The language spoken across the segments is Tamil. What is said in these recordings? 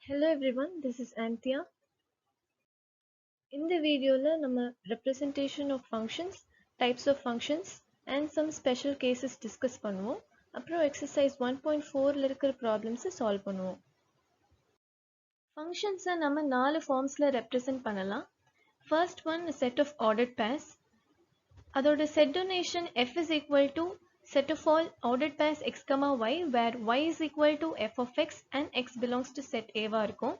Hello everyone, this is Anthea. In the video, we representation of functions, types of functions, and some special cases discuss பண்ணுவோம். அப்புறம் exercise 1.4 இருக்கிற problems solve பண்ணுவோம். Functions நம்ம 4 formsல represent பண்ணலாம். First one, a set of ordered pairs. அதோட set donation f is equal to set of all ordered pairs x, y, where y is equal to f of x and x belongs to set A வா இருக்கும்.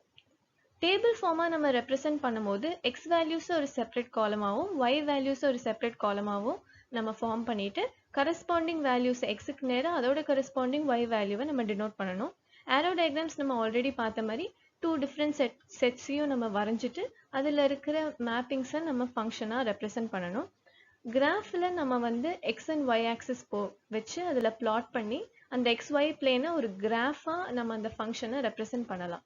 Table form நம்ம represent பண்ணும்போது x values ஒரு separate column ஆவும் y values ஒரு separate column ஆவும் நம்ம form பண்ணிட்டு corresponding values x க்கு நேரா அதோட corresponding y value நம்ம denote பண்ணணும். Arrow diagrams நம்ம already பார்த்த மாதிரி two different setsையும் நம்ம வரைஞ்சிட்டு அதில் இருக்கிற mappings நம்ம functionஆ represent பண்ணணும். Graphல நம்ம வந்து x and y axis வச்சு அதில் plot பண்ணி அந்த xy plane ஒரு graphஆ நம்ம அந்த functionஆ represent பண்ணலாம்.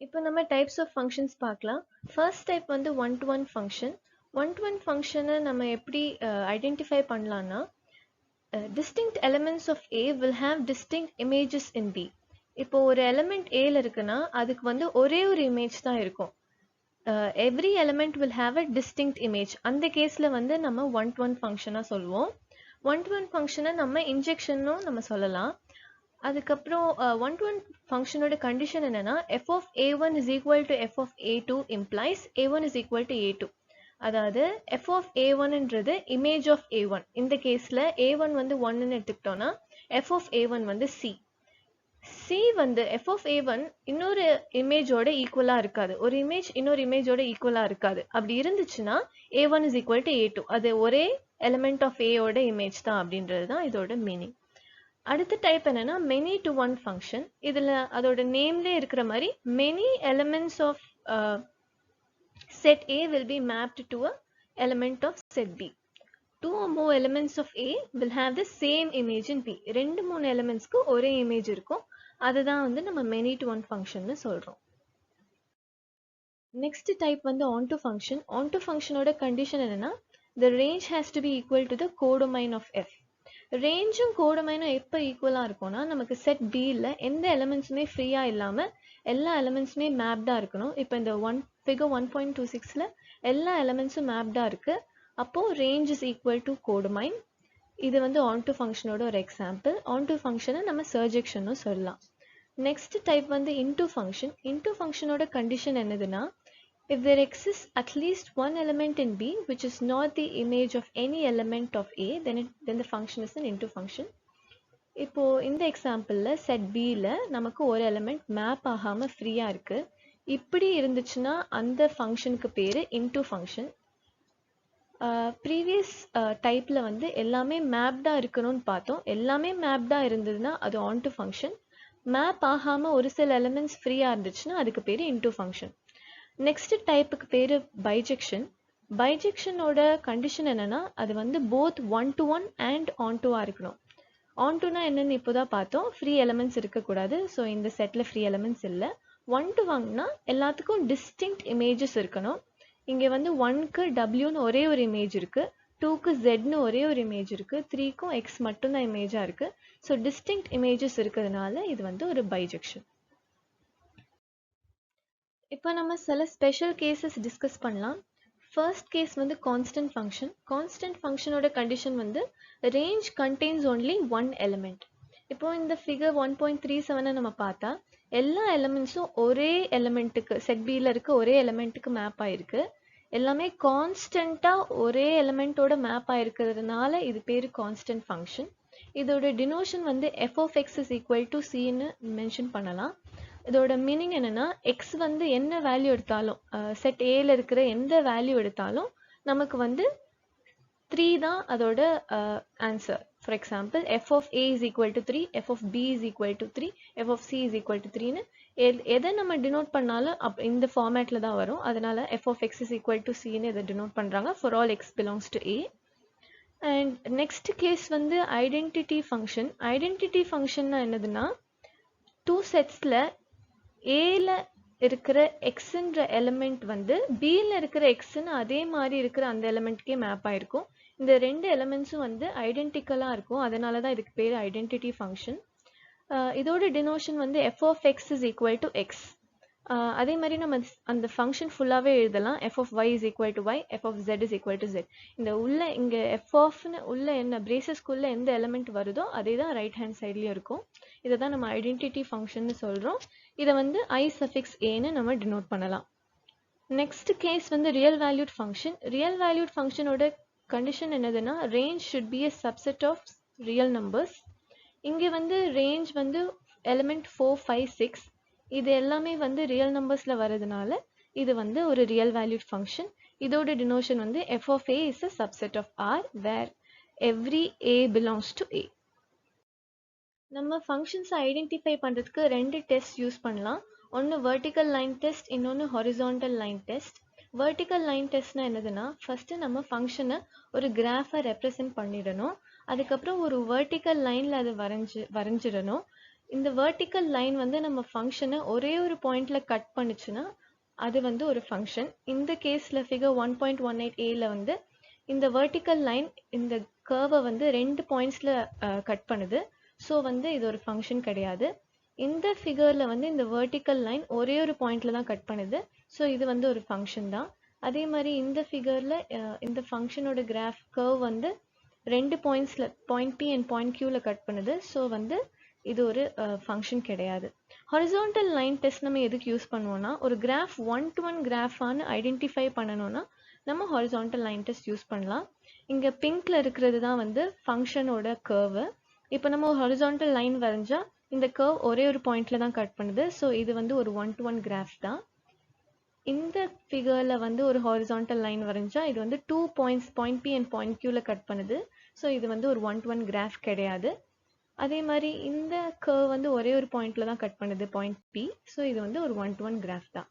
இப்போ நம்ம types of functions பார்க்கலாம். First type வந்து one-to-one function. One-to-one function நம்ம எப்படி identify பண்ணலாம்னா distinct elements of A will have distinct images in B. இப்போ ஒரு element Aல இருக்குன்னா அதுக்கு வந்து ஒரே ஒரு image தான் இருக்கும். Every element will have a distinct image. அந்த கேஸ்ல வந்து நம்ம one-to-one functionஆ சொல்லுவோம். One-to-one functionஆ நம்ம injectionனும் நம்ம சொல்லலாம். அதுக்கப்புறம் one-to-one functionோட condition என்னன்னா f of a1 is equal to f of a2 implies a1 is equal to a2. அதாவது f of a1 ன்றது image of a1. இந்த கேஸ்ல a1 வந்து 1 ன்னு எடுத்துக்கிட்டோம்னா f of a1 வந்து c. c வந்து f of a1 இன்னொரு இமேஜோட ஈக்குவலா இருக்காது. ஒரு இமேஜ் இன்னொரு இமேஜோட ஈக்குவலா இருக்காது. அப்படி இருந்துச்சுன்னா a1 is equal to a2. அது ஒரே element of a ஓட இமேஜ் தான் அப்படின்றது தான் இதோட மீனிங். அடுத்த டைப் என்னன்னா many to one function. இதுல அதோட நேம்லயே இருக்கிற மாதிரி many elements of set A will be mapped to a element of set B. Two or more elements of A will have the same image in B. ரெண்டு மூணு elementsக்கு ஒரே image இருக்கும். அதுதான் வந்து நம்ம many to one function னு சொல்றோம். Next type வந்து onto function. Onto functionோட condition என்னன்னா the range has to be equal to the codomain of F. ரேஞ்சும் கோடமைனும் எப்போ ஈக்குவலாக இருக்கும்னா நமக்கு செட் பியில் எந்த எலிமெண்ட்ஸுமே ஃப்ரீயாக இல்லாமல் எல்லா எலிமெண்ட்ஸுமே மேப்டாக இருக்கணும். இப்போ இந்த ஃபிகர் 1.26ல் எல்லா எலிமெண்ட்ஸும் மேப்டாக இருக்குது. அப்போது range is equal to codomain. இது வந்து ஆன்டு ஃபங்க்ஷனோட ஒரு எக்ஸாம்பிள். ஆன்டு ஃபங்க்ஷனை நம்ம சர்ஜெக்ஷனும் சொல்லலாம். நெக்ஸ்ட் டைப் வந்து இன்டூ ஃபங்க்ஷன். இன்டூ ஃபங்க்ஷனோட கண்டிஷன் என்னதுன்னா if there exists at least one element in B which is not the image of any element of A, then the function is an into function. இப்போ இந்த எக்ஸாம்பிளில் செட் பியில் நமக்கு ஒரு எலிமெண்ட் மேப் ஆகாமல் ஃப்ரீயாக இருக்குது. இப்படி இருந்துச்சுன்னா அந்த ஃபங்க்ஷனுக்கு பேர் இன்டூ ஃபங்க்ஷன். ப்ரீவியஸ் டைப்பில் வந்து எல்லாமே மேப்டாக இருக்கணும்னு பார்த்தோம். எல்லாமே மேப்டாக இருந்ததுன்னா அது ஆன்டூ ஃபங்க்ஷன். மேப் ஆகாமல் ஒரு சில எலிமெண்ட்ஸ் ஃப்ரீயாக இருந்துச்சுன்னா அதுக்கு பேர் இன்டூ ஃபங்க்ஷன். நெக்ஸ்ட் டைப்புக்கு பேர் பைஜெக்ஷன். பைஜெக்ஷனோட கண்டிஷன் என்னன்னா அது வந்து both one to one and ஆன்டூவாக இருக்கணும். ஆன்டூனா என்னன்னு இப்போதான் பார்த்தோம். ஃப்ரீ எலிமெண்ட்ஸ் இருக்கக்கூடாது. ஸோ இந்த செட்டில் ஃப்ரீ எலிமெண்ட்ஸ் இல்லை. ஒன் டு ஒன்னா எல்லாத்துக்கும் டிஸ்டிங்க்ட் இமேஜஸ் இருக்கணும். இங்கே வந்து ஒன்க்கு டபிள்யூன்னு ஒரே ஒரு இமேஜ் இருக்குது, டூக்கு ஜெட்னு ஒரே ஒரு இமேஜ் இருக்குது, த்ரீக்கும் எக்ஸ் மட்டும்தான் இமேஜாக இருக்குது. ஸோ டிஸ்டிங்க்ட் இமேஜஸ் இருக்கிறதுனால இது வந்து ஒரு பைஜெக்ஷன். இப்போ நம்ம சில ஸ்பெஷல் கேசஸ் டிஸ்கஸ் பண்ணலாம். ஃபர்ஸ்ட் கேஸ் வந்து கான்ஸ்டன்ட் ஃபங்க்ஷன். கான்ஸ்டன்ட் ஃபங்க்ஷனோட கண்டிஷன் வந்து range contains only one element. இப்போ இந்த ஃபிகர் 1.37 நம்ம பார்த்தா எல்லா எலிமெண்ட்ஸும் ஒரே எலிமெண்ட்டுக்கு செட் பியில் இருக்க ஒரே எலிமெண்ட்டுக்கு மேப் ஆயிருக்கு. எல்லாமே கான்ஸ்டண்ட்டாக ஒரே எலிமெண்ட்டோட மேப் ஆயிருக்கிறதுனால இது பேர் கான்ஸ்டன்ட் ஃபங்க்ஷன். இதோட டினோஷன் வந்து f of x is equal to சின்னு மென்ஷன் பண்ணலாம். இதோட மீனிங் என்னன்னா எக்ஸ் வந்து என்ன வேல்யூ எடுத்தாலும் செட் ஏல இருக்கிற எந்த வேல்யூ எடுத்தாலும் நமக்கு வந்து 3 தான் அதோட answer. For example f of A is equal to 3, f of B is equal to 3, f of C is equal to 3ன்னு எதை நம்ம டினோட் பண்ணாலும் இந்த ஃபார்மேட்டில் தான் வரும். அதனால f of x is equal to சின்னு இதை டினோட் பண்ணுறாங்க for all x belongs to A. And next case வந்து ஐடென்டிட்டி ஃபங்க்ஷன். ஐடென்டிட்டி ஃபங்க்ஷன்னா என்னதுன்னா டூ செட்ஸில் ஏல இருக்கிற எக்ஸ்ன்ற எலிமெண்ட் வந்து பியில் இருக்கிற எக்ஸ்ன்னு அதே மாதிரி இருக்கிற அந்த எலிமெண்ட்கே மேப் ஆயிருக்கும். இந்த ரெண்டு எலிமெண்ட்ஸும் வந்து ஐடென்டிக்கலாக இருக்கும். அதனால தான் இதுக்கு பேர் ஐடென்டிட்டி ஃபங்க்ஷன். இதோட denotion வந்து f of x is equal to x. அதே மாதிரி நம்ம அந்த ஃபங்க்ஷன் ஃபுல்லாகவே எழுதலாம் f of y is equal to y, f of z is equal to z. இந்த உள்ள இங்கே f ofன்னு உள்ள என்ன பிரேசஸ்க்குள்ள எந்த எலிமெண்ட் வருதோ அதே தான் ரைட் ஹேண்ட் சைட்லேயும் இருக்கும். இதை தான் நம்ம ஐடென்டிட்டி ஃபங்க்ஷன் சொல்கிறோம். இதை வந்து I suffix aன்னு நம்ம டினோட் பண்ணலாம். நெக்ஸ்ட் கேஸ் வந்து real valued function. Real valued ஃபங்க்ஷனோட கண்டிஷன் என்னதுன்னா range should be a subset of real numbers. இங்கே வந்து range வந்து element 4, 5, 6 இது எல்லாமே வந்து ரியல் நம்பர்ஸ்ல வரதுனால இது வந்து ஒரு ரியல் வேல்யூட் ஃபங்க்ஷன். இதோட டினோஷன் வந்து f of a is a subset of R where every a belongs to a. நம்ம ஃபங்க்ஷன்ஸ் ஐடென்டிஃபை பண்றதுக்கு ரெண்டு டெஸ்ட் யூஸ் பண்ணலாம். ஒன்று வெர்டிக்கல் லைன் டெஸ்ட், இன்னொன்று horizontal line test. Vertical line டெஸ்ட்னா என்னதுன்னா ஃபர்ஸ்ட் நம்ம ஃபங்க்ஷனை ஒரு கிராஃபை ரெப்ரசென்ட் பண்ணிடணும். அதுக்கப்புறம் ஒரு வெர்டிக்கல் லைன்ல அது வரைஞ்சிடணும். இந்த வெர்டிக்கல் லைன் வந்து நம்ம ஃபங்க்ஷனை ஒரே ஒரு பாயிண்ட்ல கட் பண்ணுச்சுன்னா அது வந்து ஒரு ஃபங்க்ஷன். இந்த கேஸ்ல ஃபிகர் 1.18a வந்து இந்த வெர்டிக்கல் லைன் இந்த கர்வை வந்து 2 பாயிண்ட்ஸ்ல கட் பண்ணுது. ஸோ வந்து இது ஒரு ஃபங்க்ஷன் கிடையாது. இந்த ஃபிகர்ல வந்து இந்த வெர்டிக்கல் லைன் ஒரே ஒரு பாயிண்ட்ல தான் கட் பண்ணுது. ஸோ இது வந்து ஒரு ஃபங்க்ஷன் தான். அதே மாதிரி இந்த ஃபிகர்ல இந்த ஃபங்க்ஷனோட கிராஃப் கர்வ் வந்து 2 பாயிண்ட்ஸ்ல பாயிண்ட் P அண்ட் பாயிண்ட் Qல கட் பண்ணுது. ஸோ வந்து இது ஒரு ஃபங்க்ஷன் கிடையாது. ஹாரிசான்டல் லைன் டெஸ்ட் நம்ம எதுக்கு யூஸ் பண்ணுவோம்னா ஒரு கிராஃப் 1-to-1 கிராஃபான்னு ஐடென்டிஃபை பண்ணணும்னா நம்ம ஹாரிசான்டல் லைன் டெஸ்ட் யூஸ் பண்ணலாம். இங்கே பிங்க்ல இருக்கிறது தான் வந்து ஃபங்க்ஷனோட கர்வு. இப்போ நம்ம ஹாரிசான்டல் லைன் வரைஞ்சா இந்த கர்வ் ஒரே ஒரு பாயிண்ட்ல தான் கட் பண்ணுது. ஸோ இது வந்து ஒரு 1-to-1 கிராஃப் தான். இந்த ஃபிகர்ல வந்து ஒரு ஹாரிசான்டல் லைன் வரைஞ்சா இது வந்து 2 points point P and point Qல கட் பண்ணுது. ஸோ இது வந்து ஒரு 1-to-1 கிராஃப் கிடையாது. அதே மாதிரி இந்த கர்வ் வந்து ஒரே ஒரு பாயிண்ட்ல தான் கட் பண்ணுது பாயிண்ட் P. ஸோ இது வந்து ஒரு 1-to-1 கிராஃப் தான்.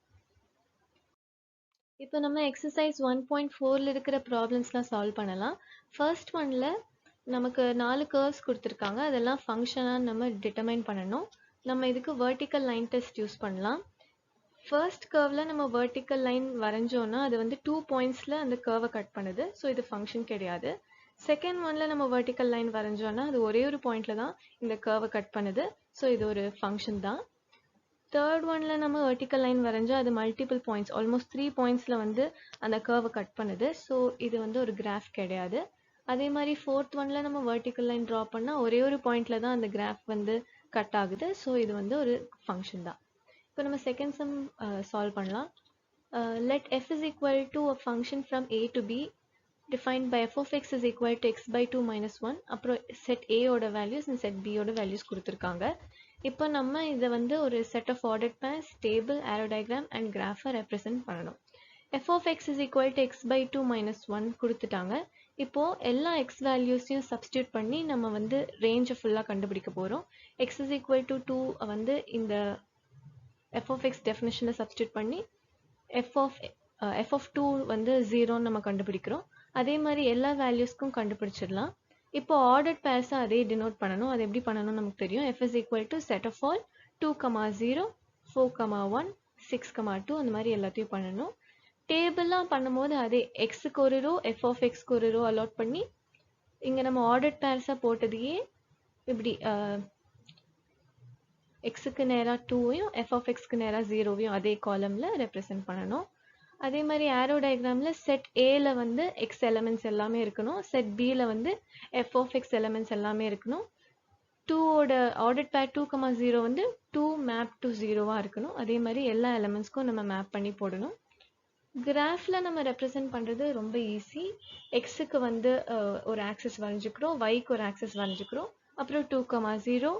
இப்போ நம்ம எக்ஸசைஸ் 1.4ல இருக்கிற ப்ராப்ளம்ஸ்லாம் சால்வ் பண்ணலாம். ஃபர்ஸ்ட் ஒன்ல நமக்கு 4 கர்வ்ஸ் கொடுத்துருக்காங்க. அதெல்லாம் ஃபங்க்ஷனாக நம்ம டிட்டர்மைன் பண்ணணும். நம்ம இதுக்கு வெர்டிக்கல் லைன் டெஸ்ட் யூஸ் பண்ணலாம். ஃபர்ஸ்ட் கர்வ்ல நம்ம வெர்டிக்கல் லைன் வரைஞ்சோன்னா அது வந்து 2 பாயிண்ட்ஸ்ல அந்த கர்வை கட் பண்ணுது. ஸோ இது ஃபங்க்ஷன் கிடையாது. செகண்ட் ஒன்ல நம்ம வெர்டிக்கல் லைன் வரைஞ்சோன்னா அது ஒரே ஒரு பாயிண்ட்ல தான் இந்த கர்வை கட் பண்ணுது. ஸோ இது ஒரு ஃபங்க்ஷன் தான். தேர்ட் ஒன்ல நம்ம வெர்டிக்கல் லைன் வரைஞ்சா அது மல்டிபிள் பாயிண்ட்ஸ் ஆல்மோஸ்ட் 3 பாயிண்ட்ஸ்ல வந்து அந்த கர்வை கட் பண்ணுது. ஸோ இது வந்து ஒரு கிராஃப் கிடையாது. அதே மாதிரி ஃபோர்த் ஒன்ல நம்ம வெர்டிக்கல் லைன் ட்ரா பண்ணா ஒரே ஒரு பாயிண்ட்ல தான் அந்த கிராஃப் வந்து கட் ஆகுது. ஸோ இது வந்து ஒரு ஃபங்க்ஷன் தான். இப்போ நம்ம செகண்ட் சம் சால்வ் பண்ணலாம். Let f is equal to a function from a to b defined by f of x is equal to x by 2 minus 1. அப்புறம் set a ஓட values and set b ஓட values கொடுத்துருக்காங்க. இப்போ நம்ம இதை வந்து ஒரு set of ordered pairs, table, arrow diagram and graph represent பண்ணணும். f of x is equal to x by 2 minus 1 கொடுத்துட்டாங்க. இப்போ எல்லா x valuesையும் substitute பண்ணி நம்ம வந்து range ஃபுல்லா கண்டுபிடிக்க போறோம். x is equal to 2 வந்து இந்த f of x definitionல substitute பண்ணி f of 2 வந்து 0 நம்ம கண்டுபிடிக்கிறோம். அதே மாதிரி எல்லா வேல்யூஸ்க்கும் கண்டுபிடிச்சிடலாம். இப்போ ஆர்டர்ட் பேர்ஸை அதே டினோட் பண்ணணும். அது எப்படி பண்ணணும் நமக்கு தெரியும். f is equal to set of all 2, 0, 4, 1, 6, 2 அந்த மாதிரி எல்லாத்தையும் பண்ணணும். டேபிள்லாம் பண்ணும்போது அதே எக்ஸுக்கு ஒரு ரோ f of xக்கு ஒரு ரோ அலாட் பண்ணி இங்கே நம்ம ஆர்டர்ட் பேர்ஸாக போட்டதையே இப்படி எக்ஸுக்கு நேராக 2வையும் f of xக்கு நேராக 0வையும் அதே காலமில் ரெப்ரசன்ட் பண்ணணும். அதே மாதிரி ஆரோ டயக்ராமில் செட் ஏல வந்து எக்ஸ் எலமெண்ட்ஸ் எல்லாமே இருக்கணும். செட் பியில் வந்து f of x எலமெண்ட்ஸ் எல்லாமே இருக்கணும். 2ஓட ஆர்டர்ட் பேர் 2, 0 வந்து 2 மேப் டு 0வா இருக்கணும். அதே மாதிரி எல்லா எலமெண்ட்ஸ்க்கும் நம்ம மேப் பண்ணி போடணும். கிராஃபில் நம்ம ரெப்ரசென்ட் பண்ணுறது ரொம்ப ஈஸி. எக்ஸுக்கு வந்து ஒரு ஆக்சஸ் வரைஞ்சிக்கிறோம், ஒய்க்கு ஒரு ஆக்சஸ் வரைஞ்சிக்கிறோம், அப்புறம் 2, 0,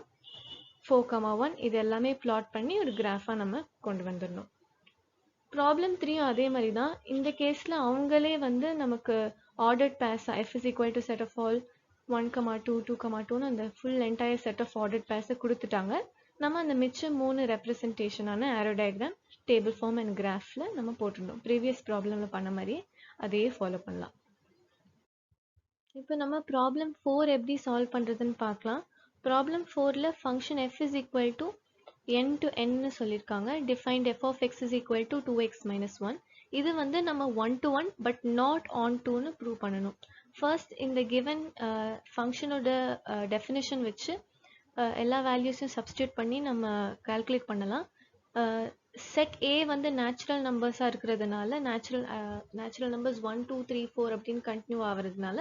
4, 1 இது எல்லாமே பிளாட் பண்ணி ஒரு கிராஃபாக நம்ம கொண்டு வந்துடணும். ப்ராப்ளம் 3யும் அதே மாதிரி தான். இந்த கேஸில் அவங்களே வந்து நமக்கு ordered pairs f is equal to set of all 1, 2, 2, 2ன்னு அந்த full entire set of ordered பேர்ஸை கொடுத்துட்டாங்க. நம்ம அந்த மிச்சம் 3 ரெப்ரசன்டேஷனான arrow diagram, table form and கிராஃபில் நம்ம போட்டுருந்தோம். ப்ரீவியஸ் ப்ராப்ளமில் பண்ண மாதிரி அதையே ஃபாலோ பண்ணலாம். இப்போ நம்ம ப்ராப்ளம் 4 எப்படி சால்வ் பண்ணுறதுன்னு பார்க்கலாம். ப்ராப்ளம் 4ல் function f is equal to n to n சொல்லியிருக்காங்க. defined f of x is equal to 2x minus 1. இது வந்து நம்ம 1-to-1 but not on toன்னு ப்ரூவ் பண்ணணும். ஃபர்ஸ்ட் இந்த given ஃபங்க்ஷனோட டெஃபினிஷன் வச்சு எல்லா வேல்யூஸையும் சப்ஸ்டியூட் பண்ணி நம்ம கால்குலேட் பண்ணலாம். செட் A வந்து நேச்சுரல் நம்பர்ஸாக இருக்கிறதுனால நேச்சுரல் நம்பர்ஸ் 1 2 3 4 அப்படின்னு கண்டினியூ ஆகிறதுனால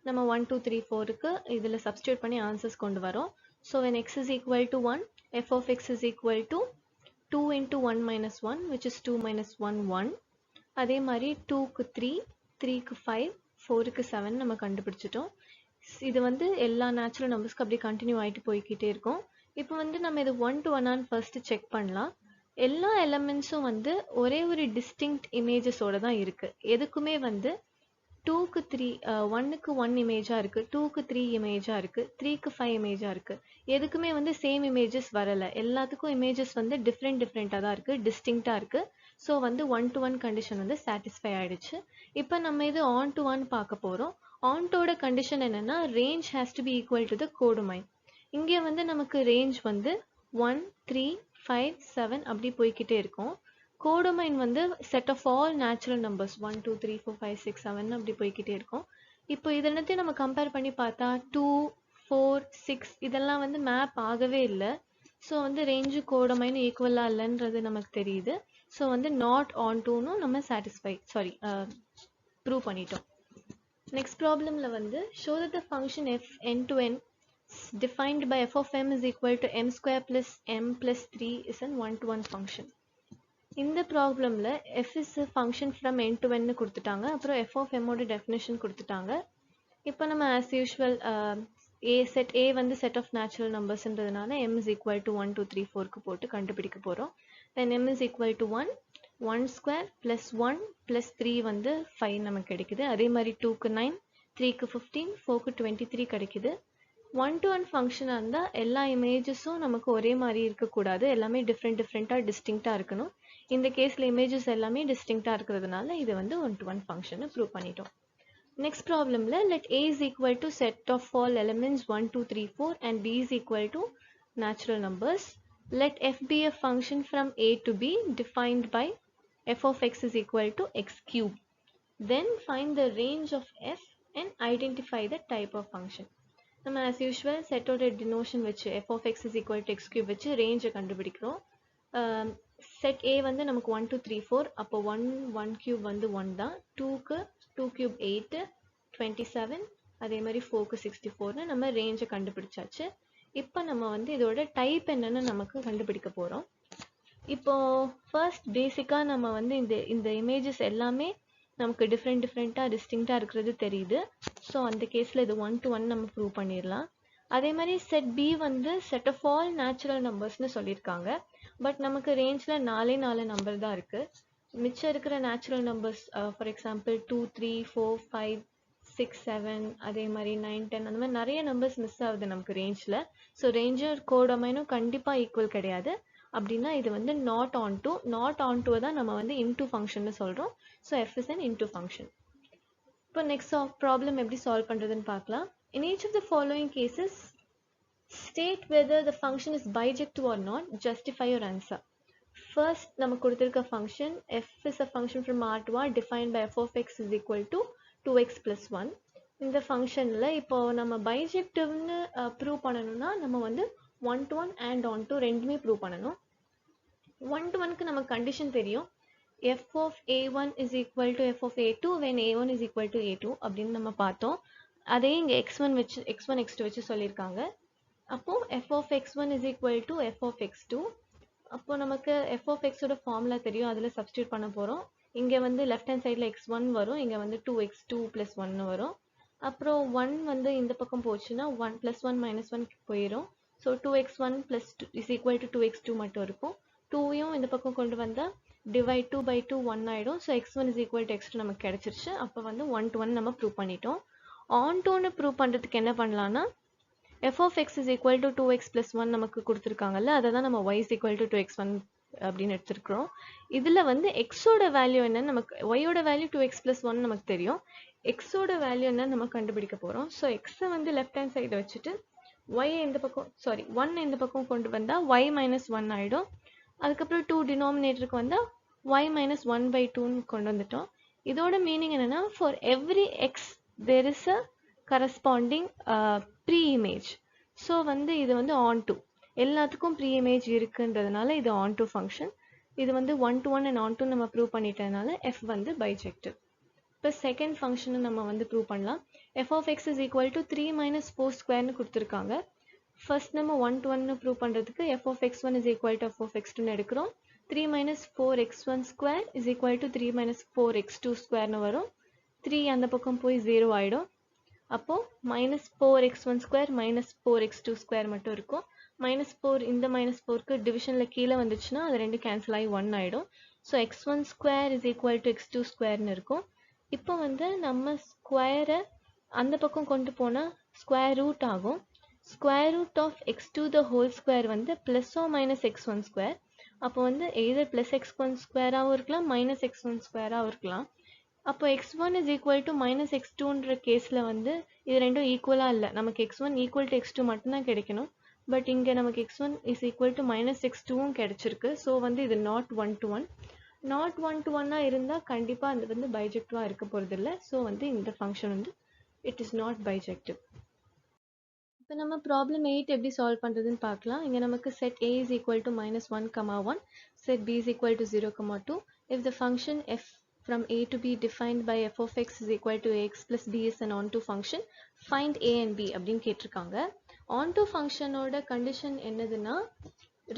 நம்ம 1 2 3 4க்கு இதில் சப்ஸ்டியூட் பண்ணி ஆன்சர்ஸ் கொண்டு வரோம். So when x is equal to 1, f of x is equal to 2 into 1 minus 1, which is 2 minus 1, 1. அதே மாதிரி 2க்கு 3, 3க்கு 5, 4க்கு 7 நம்ம கண்டுபிடிச்சிட்டோம். இது வந்து எல்லா நேச்சுரல் நம்பர்ஸ்க்கு அப்படியே கண்டினியூ ஆகிட்டு போய்கிட்டே இருக்கும். இப்போ வந்து நம்ம இது 1 to 1 ஃபர்ஸ்ட் செக் பண்ணலாம். எல்லா எலமெண்ட்ஸும் வந்து ஒரே ஒரு டிஸ்டிங்க்ட் இமேஜஸோட தான் இருக்கு. எதுக்குமே வந்து 2க்கு 3 1க்கு 1 இமேஜா இருக்கு, 2க்கு 3 இமேஜா இருக்கு, 3க்கு 5 இமேஜா இருக்கு. எதுக்குமே வந்து சேம் இமேஜஸ் வரல. எல்லாத்துக்கும் இமேஜஸ் வந்து டிஃப்ரெண்டா தான் இருக்கு, டிஸ்டிங்க்டா இருக்கு. ஸோ வந்து 1 to 1 கண்டிஷன் வந்து சாட்டிஸ்ஃபை ஆயிடுச்சு. இப்போ நம்ம இது ஆன் டு 1 பார்க்க போறோம். ஆன் டோட கண்டிஷன் என்னன்னா range has to be equal to the codomain. இங்கே வந்து நமக்கு ரேஞ்ச் வந்து 1 3 5 7 அப்படி போய்கிட்டே இருக்கும். கோடொமைன் வந்து set of all natural numbers 1 2 3 4 5 6 7 அப்படி போய்கிட்டே இருக்கும். இப்போ இதெல்லாத்தையும் நம்ம கம்பேர் பண்ணி பார்த்தா 2 4 6 இதெல்லாம் வந்து மேப் ஆகவே இல்லை. ஸோ வந்து ரேஞ்சு கோடொமைன் ஈக்குவலாக இல்லைன்றது நமக்கு தெரியுது. ஸோ வந்து நாட் ஆன் டூனும் நம்ம ப்ரூவ் பண்ணிட்டோம். நெக்ஸ்ட் ப்ராப்ளம்ல வந்து show that the function f n to n defined by f of m is equal to m square plus m plus 3 is an 1-to-1 function. இந்த ப்ராப்ளம்ல f is a function from n to n கொடுத்துட்டாங்க. அப்புறம் f of m ஓட டெஃபினிஷன் கொடுத்துட்டாங்க. இப்போ நம்ம as usual set a வந்து set of natural numbersன்றதுனால m is equal to 1 2 3 4க்கு போட்டு கண்டுபிடிக்க போறோம். then m is equal to 1 1 square plus 1 plus 3 வந்து 5 நமக்கு கிடைக்குது. அதே மாதிரி 2க்கு 9, 3க்கு 15, 4க்கு 23 கிடைக்குது. 1 to 1 ஃபங்க்ஷனாக இருந்தால் எல்லா இமேஜஸும் நமக்கு ஒரே மாதிரி இருக்கக்கூடாது, எல்லாமே டிஃப்ரெண்ட்டாக டிஸ்டிங்க்டாக இருக்கணும். இந்த கேஸில் இமேஜஸ் எல்லாமே டிஸ்டிங்க்டாக இருக்கிறதுனால இது வந்து 1 to 1 ஃபங்க்ஷனை ப்ரூவ் பண்ணிட்டோம். நெக்ஸ்ட் ப்ராப்ளமில் let a is equal to set of all elements 1 2 3 4 and b is equal to natural numbers. Let f be a function from a to b defined by f of x is equal to x cube. Then find the range of f and identify the type of function. நம்ம as usual set ஓட denotion வச்சு f of x is equal to x cube வச்சு range கண்டுபிடிக்கிறோம். set a வந்து நமக்கு 1 2 3 4, அப்போ 1 cube வந்து 1 தான். 2க்கு 2 cube 8 27, அதே மாதிரி 4க்கு 64னு நம்ம ரேஞ்சை கண்டுபிடிச்சாச்சு. இப்போ நம்ம வந்து இதோட டைப் என்னன்னு நமக்கு கண்டுபிடிக்க போறோம். இப்போ ஃபர்ஸ்ட் பேசிக்கா நம்ம வந்து இந்த இமேஜஸ் எல்லாமே நமக்கு டிஃப்ரெண்ட்டாக டிஸ்டிங்க்டாக இருக்கிறது தெரியுது. ஸோ அந்த கேஸில் இது 1 to 1 நம்ம ப்ரூவ் பண்ணிடலாம். அதே மாதிரி செட் பி வந்து செட் ஆஃப் ஆல் நேச்சுரல் நம்பர்ஸ்னு சொல்லியிருக்காங்க. பட் நமக்கு ரேஞ்சில் 4 நம்பர் தான் இருக்குது. மிச்சம் இருக்கிற நேச்சுரல் நம்பர்ஸ் ஃபார் எக்ஸாம்பிள் 2 3 4 5 6 7 அதே மாதிரி 9 10 அந்த மாதிரி நிறைய நம்பர்ஸ் மிஸ் ஆகுது நமக்கு ரேஞ்சில். ஸோ ரேஞ்சர் கோடொமைனும் கண்டிப்பாக ஈக்குவல் கிடையாது. அப்படின்னா இது வந்து நாட் ஆன் டூ தான் நம்ம வந்து இன்டூ ஃபங்க்ஷன் சொல்கிறோம். So f is an into function. இப்போ நெக்ஸ்ட் ப்ராப்ளம் எப்படி சால்வ் பண்ணுறதுன்னு பார்க்கலாம். In each of the following cases state whether the function is bijective or not, justify your answer. First நம்ம கொடுத்துருக்க function f is a function from R to R define by f of x is equal to 2x plus 1. இந்த ஃபங்க்ஷனில் இப்போ நம்ம பைஜெக்டிவ்னு ப்ரூவ் பண்ணணும்னா நம்ம வந்து 1 to 1 and on to ரெண்டுமே ப்ரூவ் பண்ணணும். 1 to 1க்கு நமக்கு கண்டிஷன் தெரியும். f of a1 is equal to f of a2 when a1 is equal to a2 அப்படின்னு நம்ம பார்த்தோம். அதே இங்கே x1 x2 வச்சு சொல்லியிருக்காங்க. அப்போ f of x1 is equal to f of x2. அப்போ நமக்கு f of x ஓட ஃபார்முலா தெரியும், அதில் சப்ஸ்டியூட் பண்ண போகிறோம். இங்கே வந்து லெஃப்ட் ஹேண்ட் சைடில் x1 வரும், இங்கே வந்து 2x2 plus 1 வரும். அப்புறம் 1 வந்து இந்த பக்கம் போச்சுன்னா 1 plus 1 minus 1 போயிடும். So 2x1 plus 2 is equal to 2x2 மட்டும் இருக்கும். 2யும் இந்த பக்கம் கொண்டு வந்தால் divide 2 by 2 1 ஆகிடும். So x1 is equal to x2 நமக்கு கிடச்சிருச்சு. அப்போ வந்து 1 to 1 நம்ம ப்ரூவ் பண்ணிட்டோம். ஆன் டூன்னு ப்ரூவ் பண்ணுறதுக்கு என்ன பண்ணலான்னா f of x is equal to 2x plus 1 நமக்கு கொடுத்துருக்காங்கல்ல, அதை தான் நம்ம y is equal to 2x1 அப்படின்னு எடுத்துருக்கிறோம். இதில் வந்து எக்ஸோட வேல்யூ என்னன்னு நமக்கு, ஒய்யோட வேல்யூ 2x plus 1 நமக்கு தெரியும். எக்ஸோட வேல்யூ என்னன்னு நம்ம கண்டுபிடிக்க போகிறோம். ஸோ எக்ஸை வந்து லெஃப்ட் ஹேண்ட் சைடை வச்சுட்டு ஒய் இந்த பக்கம் 1 இந்த பக்கம் கொண்டு வந்தால் y minus 1 ஆகிடும். அதுக்கப்புறம் 2 டினாமினேட்டருக்கு வந்தால் y minus 1 by 2ன்னு கொண்டு வந்துட்டோம். இதோட மீனிங் என்னென்னா for every x there is a corresponding pre image. So வந்து இது வந்து ஆன் டு எல்லாத்துக்கும் ப்ரீ இமேஜ் இருக்குன்றதுனால இது ஆன் டு ஃபங்க்ஷன். இது வந்து 1 to 1 and on to நம்ம ப்ரூவ் பண்ணிட்டதுனால f வந்து பைஜெக்டிவ். இப்போ செகண்ட் ஃபங்க்ஷனை நம்ம வந்து ப்ரூவ் பண்ணலாம். f of x is equal to 3 minus 4 ஸ்கொயர்னு கொடுத்துருக்காங்க. ஃபர்ஸ்ட் நம்ம 1 to 1 ப்ரூவ் பண்ணுறதுக்கு f of x1 is equal to f of x2 எடுக்கிறோம். 3 minus 4x1 square is equal to 3 minus 4x2 squareனு வரும். 3 அந்த பக்கம் போய் 0 ஆயிடும். அப்போ minus 4x1 square minus 4x2 square மட்டும் இருக்கும். minus 4 இந்த minus 4க்கு டிவிஷனில் கீழே வந்துச்சுன்னா அது ரெண்டு கேன்சல் ஆகி 1 ஆயிடும். So x1 square is equal to x2 squareனு இருக்கும். இப்போ வந்து நம்ம ஸ்கொயரை அந்த பக்கம் கொண்டு போனால் ஸ்கொயர் ரூட் ஆகும். Square root of x2 the whole square வந்து plus or minus x1 square. அப்போ வந்து எய்தர் ப்ளஸ் x1 ஸ்கொயராகவும் இருக்கலாம் மைனஸ் x1 ஸ்கொயராகவும் இருக்கலாம். அப்போ x1 is equal to minus x2ன்ற கேஸில் வந்து இது ரெண்டும் ஈக்குவலாக இல்லை. நமக்கு x1 equal to x2 மட்டும்தான் கிடைக்கணும். பட் இங்கே நமக்கு x1 is equal to minus x2வும் கிடைச்சிருக்கு. ஸோ வந்து இது நாட் 1 to 1. நாட் 1 to 1ஆக இருந்தால் கண்டிப்பாக அது வந்து பைஜெக்டிவாக இருக்க போகிறது இல்லை. ஸோ வந்து இந்த ஃபங்க்ஷன் வந்து இட் இஸ் நாட் பைஜெக்டிவ். இப்போ நம்ம ப்ராப்ளம் 8 எப்படி சால்வ் பண்ணுறதுன்னு பார்க்கலாம். இங்கே நமக்கு set a is equal to minus 1, 1, set b is equal to 0, 2. If the function f from a to b defined by f of x is equal to ax plus b is an onto function, find a and b அப்படின்னு கேட்டிருக்காங்க. onto ஃபங்க்ஷனோட கண்டிஷன் என்னதுன்னா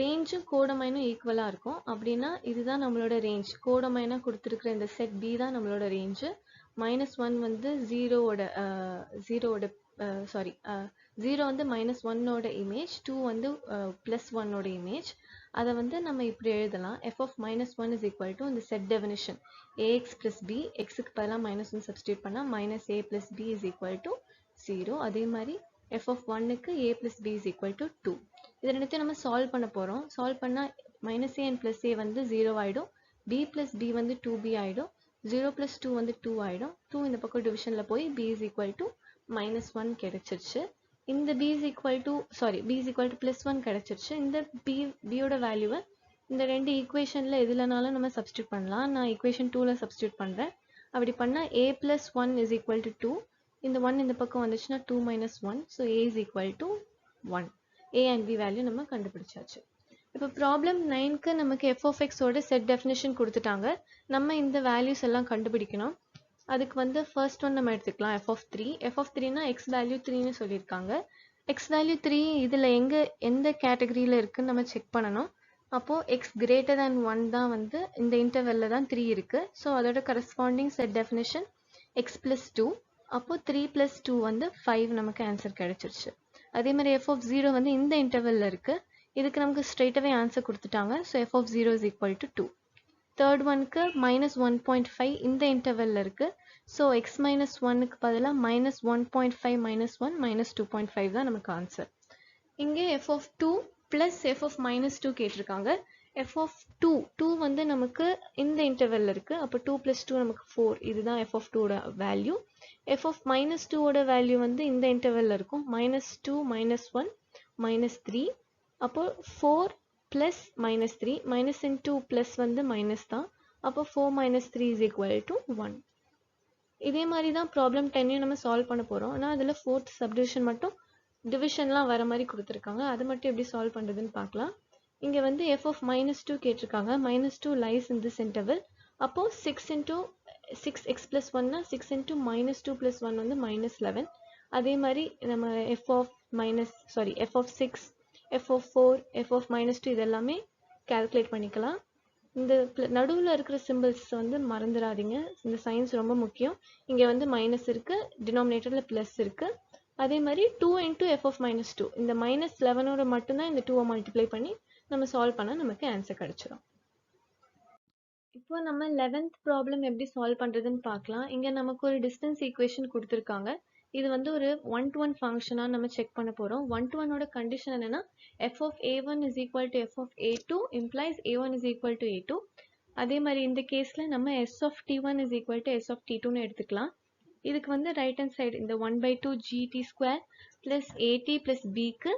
ரேஞ்சும் கோடமைனும் ஈக்குவலாக இருக்கும். அப்படின்னா இதுதான் நம்மளோட ரேஞ்ச். கோடமைனாக கொடுத்துருக்குற இந்த செட் பி தான் நம்மளோட ரேஞ்சு. -1 வந்து ஜீரோ வந்து -1ஓட இமேஜ், 2 வந்து +1ஓட இமேஜ். அதை வந்து நம்ம இப்படி எழுதலாம். f of -1 is equal to இந்த set definition ax plus b, xக்கு பதிலாக -1 சப்ஸ்டியூட் பண்ணால் -a plus b is equal to 0. அதே மாதிரி f of 1க்கு a plus b is equal to 2. இது ரெண்டுத்தையும் நம்ம சால்வ் பண்ண போகிறோம். சால்வ் பண்ணால் -a and +a வந்து 0 ஆகிடும். b plus b வந்து 2b ஆகிடும். 0 plus 2 வந்து 2 ஆகிடும். 2 இந்த பக்கம் டிவிஷனில் போய் b is equal to -1 கிடைச்சிருச்சு. இந்த b is equal to +1 கிடைச்சிருச்சு. இந்த bயோட வேல்யூவை இந்த ரெண்டு ஈக்குவேஷனில் எதுலனாலும் நம்ம சப்ஸ்டியூட் பண்ணலாம். நான் ஈக்குவேஷன் 2ல் சப்ஸ்டியூட் பண்ணுறேன். அப்படி பண்ணால் a plus 1 is equal to 2. இந்த 1 இந்த பக்கம் வந்துச்சுன்னா 2 minus 1. So a is equal to 1. a and b value நம்ம கண்டுபிடிச்சாச்சு. இப்போ ப்ராப்ளம் 9க்கு நமக்கு f of x ஓட செட் டெஃபினிஷன் கொடுத்துட்டாங்க. நம்ம இந்த வேல்யூஸ் எல்லாம் கண்டுபிடிக்கணும். அதுக்கு வந்து ஃபர்ஸ்ட் ஒன் நம்ம எடுத்துக்கலாம் f of 3. f of 3னா x வேல்யூ 3ன்னு சொல்லியிருக்காங்க. x வேல்யூ 3 இதில் எந்த கேட்டகரியில் இருக்குன்னு நம்ம செக் பண்ணணும். அப்போது x greater than 1 தான் வந்து இந்த இன்டர்வெல்லில் தான் 3 இருக்குது. ஸோ அதோட corresponding set definition x plus 2. அப்போது 3 plus 2 வந்து 5 நமக்கு ஆன்சர் கிடைச்சிருச்சு. அதே மாதிரி f of 0 வந்து இந்த இன்டர்வெல்லில் இருக்குது. இதுக்கு நமக்கு ஸ்ட்ரெயிட்டாகவே ஆன்சர் கொடுத்துட்டாங்க. So f of 0 is equal to 2. Third ஒன்க்கு -1.5 இந்த இன்டர்வெல்லில் இருக்குது. ஸோ x -1க்கு பதிலாக -1.5 -1 -2.5 தான் நமக்கு ஆன்சர். இங்கே f of 2 plus f of -2 கேட்டிருக்காங்க. f of 2 வந்து நமக்கு இந்த இன்டர்வெல்லில் இருக்குது. அப்போ 2 + 2 நமக்கு 4. இதுதான் f of 2ஓட வேல்யூ. f of -2ஓட வேல்யூ வந்து இந்த இன்டர்வெல்லில் இருக்கும். -2 -1 -3. அப்போது 4 plus -3, minus into plus வந்து minus தான். அப்போ 4 minus 3 is equal to 1. இதே மாதிரி தான் ப்ராப்ளம் 10 நம்ம சால்வ் பண்ண போகிறோம். ஆனால் அதில் 4th சப்டிவிஷன் மட்டும் டிவிஷன்லாம் வர மாதிரி கொடுத்துருக்காங்க. அது மட்டும் எப்படி சால்வ் பண்ணுறதுன்னு பார்க்கலாம். இங்கே வந்து f of -2 கேட்டிருக்காங்க. -2 lies in this interval. அப்போது 6x plus 1னா 6 into -2 plus 1 வந்து -11. அதே மாதிரி நம்ம f of 6, f of 4, f of -2 இதெல்லாமே கால்குலேட் பண்ணிக்கலாம். இந்த நடுவில் இருக்கிற சிம்பிள்ஸ் வந்து மறந்துடாதீங்க. இந்த சைன்ஸ் ரொம்ப முக்கியம். இங்கே வந்து மைனஸ் இருக்குது, டினாமினேட்டரில் ப்ளஸ் இருக்குது. அதே மாதிரி 2 into f of -2 இந்த -11ஓட மட்டும்தான் இந்த 2 மல்டிப்ளை பண்ணி நம்ம சால்வ் பண்ணால் நமக்கு ஆன்சர் கிடச்சிடும். இப்போ நம்ம 11th ப்ராப்ளம் எப்படி சால்வ் பண்ணுறதுன்னு பார்க்கலாம். இங்கே நமக்கு ஒரு டிஸ்டன்ஸ் ஈக்குவேஷன் கொடுத்துருக்காங்க. இது வந்து ஒரு 1-to-1 ஃபங்க்ஷனாக நம்ம செக் பண்ண போகிறோம். 1-to-1ஓட கண்டிஷன் என்னென்னா f of a1 is equal to f of a2 implies a1 is equal to a2. அதே மாதிரி இந்த கேஸில் நம்ம s of t1 is equal to s of t2ன்னு எடுத்துக்கலாம். இதுக்கு வந்து ரைட் ஹேண்ட் சைடு இந்த 1/2 gt² ப்ளஸ் at ப்ளஸ் bக்கு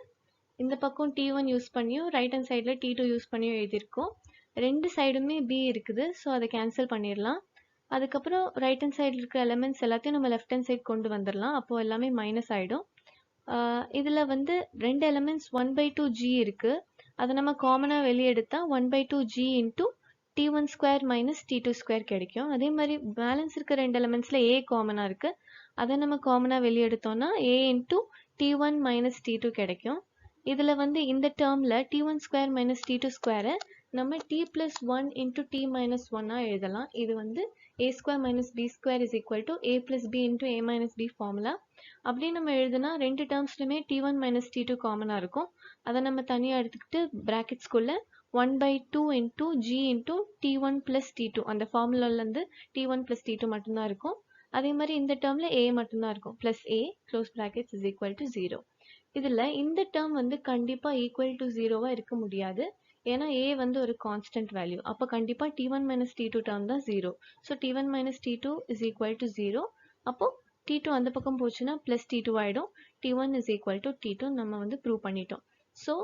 இந்த பக்கம் t1 யூஸ் பண்ணியும் ரைட் ஹேண்ட் சைடில் t2 யூஸ் பண்ணியும் எழுதியிருக்கோம். ரெண்டு சைடுமே b இருக்குது. ஸோ அதை கேன்சல் பண்ணிடலாம். அதுக்கப்புறம் ரைட் ஹேண்ட் சைடில் இருக்கிற எலமெண்ட்ஸ் எல்லாத்தையும் நம்ம லெஃப்ட் ஹேண்ட் சைட் கொண்டு வந்துடலாம். அப்போது எல்லாமே மைனஸ் ஆகிடும். இதில் வந்து ரெண்டு எலமெண்ட்ஸ் 1/2g இருக்கு. அதை நம்ம காமனாக வெளியே எடுத்தா 1/2g into t1 square minus t2 square கிடைக்கும். அதே மாதிரி பேலன்ஸ் இருக்க ரெண்டு எலமெண்ட்ஸில் a காமனாக இருக்கு. அதை நம்ம காமனாக வெளியே எடுத்தோம்னா a into t1 minus t2 கிடைக்கும். இதில் வந்து இந்த டேர்மில் t1 ஸ்கொயர் மைனஸ் t2 ஸ்கொயரை நம்ம t plus 1 into t minus 1 எழுதலாம். இது வந்து a square minus b square is equal to a plus b into a minus b formula. அப்படி நம்ம எழுதுனா ரெண்டு டேர்ம்ஸ்லுமே t1 minus t2 காமனாக இருக்கும். அதை நம்ம தனியாக எடுத்துக்கிட்டு ப்ராக்கெட்ஸ்குள்ளே 1/2 into g into t1 plus t2 அந்த ஃபார்முலாலேருந்து t1 plus t2 மட்டும்தான் இருக்கும். அதே மாதிரி இந்த டேர்மில் a மட்டும்தான் இருக்கும். plus a close brackets is equal to 0. இதில் இந்த டேர்ம் வந்து கண்டிப்பாக ஈக்குவல் டு 0வாக இருக்க முடியாது. ஏன்னா a வந்து ஒரு கான்ஸ்டன்ட் வேல்யூ. அப்போ கண்டிப்பாக t1 minus t2 டேர்ம் தான் 0. So t1 minus t2 is equal to 0. அப்போ t2 அந்த பக்கம் போச்சுன்னா plus t2 ஆகிடும். t1 is equal to t2 நம்ம வந்து ப்ரூவ் பண்ணிட்டோம். So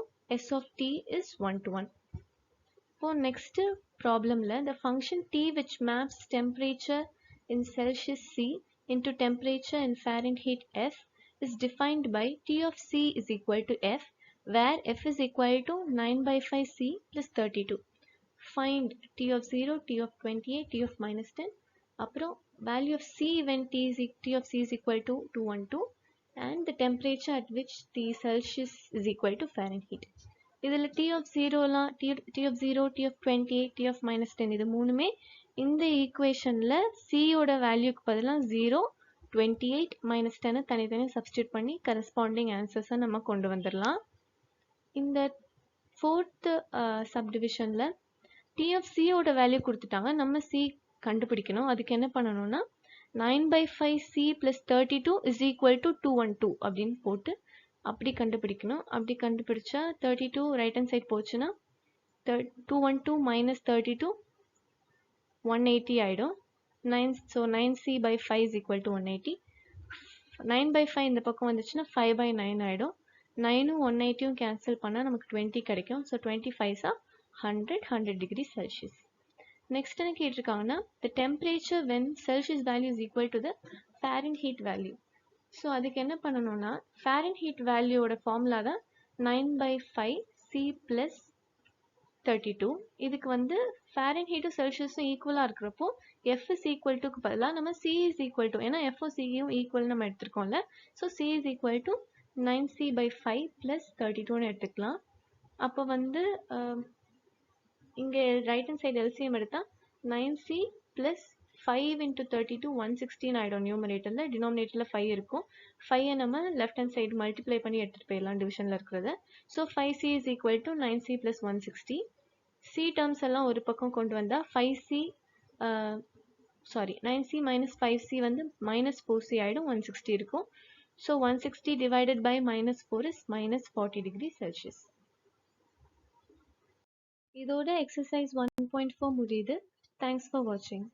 s of t is 1 to 1. இப்போ next ப்ராப்ளமில் the function t which maps temperature in Celsius C into temperature in Fahrenheit F is defined by t of c is equal to f, where f is equal to 9/5c plus 32. Find t of 0, t of 28, t of minus 10. அப்புறம் value of c when t of c is equal to 212 and the temperature at which t Celsius is equal to Fahrenheit. இதில் t of 0லாம் t of 0, t of 28, t of minus 10 இது மூணுமே இந்த ஈக்குவேஷனில் c-ஓட வேல்யூக்கு பதிலாக 0, 28, minus 10 தனித்தனி சப்ஸ்டியூட் பண்ணி கரஸ்பாண்டிங் ஆன்சர்ஸை நம்ம கொண்டு வந்துடலாம். இந்த ஃபோர்த்து சப்டிவிஷனில் t of c-ஓட வேல்யூ கொடுத்துட்டாங்க. நம்ம c கண்டுபிடிக்கணும். அதுக்கு என்ன பண்ணணும்னா 9/5c plus 32 is equal to 212 அப்படின்னு போட்டு அப்படி கண்டுபிடிக்கணும். அப்படி கண்டுபிடிச்சா 32 ரைட் ஹேண்ட் சைட் போச்சுன்னா 212 minus 32 180 ஆகிடும். 9c/5 is equal to 180. 9/5 இந்த பக்கம் வந்துச்சுன்னா 5/9 ஆகிடும். 9ம் 180யும் கேன்சல் பண்ணால் நமக்கு 20 கிடைக்கும். So 25 100 degree Celsius. நெக்ஸ்ட் என்ன கேட்டிருக்காங்கன்னா the temperature when Celsius value is equal to the Fahrenheit value. So அதுக்கு என்ன பண்ணணும்னா Fahrenheit வேல்யூவோட ஃபார்முலா தான் 9/5c plus 32. இதுக்கு வந்து Fahrenheit செல்சியஸும் ஈக்குவலாக இருக்கிறப்போ f is equal to பதிலாக நம்ம c is equal to, ஏன்னா f c-யும் ஈக்குவல் நம்ம எடுத்துருக்கோம்ல, so c is equal to 9c/5 plus 32ன்னு எடுத்துக்கலாம். அப்போ வந்து இங்கே ரைட் ஹேண்ட் சைடு எல்சிஎம் எடுத்தால் 9c plus 5 into 32 116 ஆகிடும். நியூமரேட்டரில் டினாமினேட்டரில் 5 இருக்கும். 5 நம்ம லெஃப்ட் ஹேண்ட் சைடு மல்டிப்ளை பண்ணி எடுத்துகிட்டு போயிடலாம் டிவிஷனில் இருக்கிறத. So 5c is equal to 9c plus 160. c terms எல்லாம் ஒரு பக்கம் கொண்டு வந்தால் 9c minus 5c வந்து minus 4c ஆகிடும். 160 இருக்கும். So 160 divided by minus 4 is minus 40 degree Celsius. இதோட எக்ஸசைஸ் 1.4 முடியுது. தேங்க்ஸ் ஃபார் வாட்சிங்.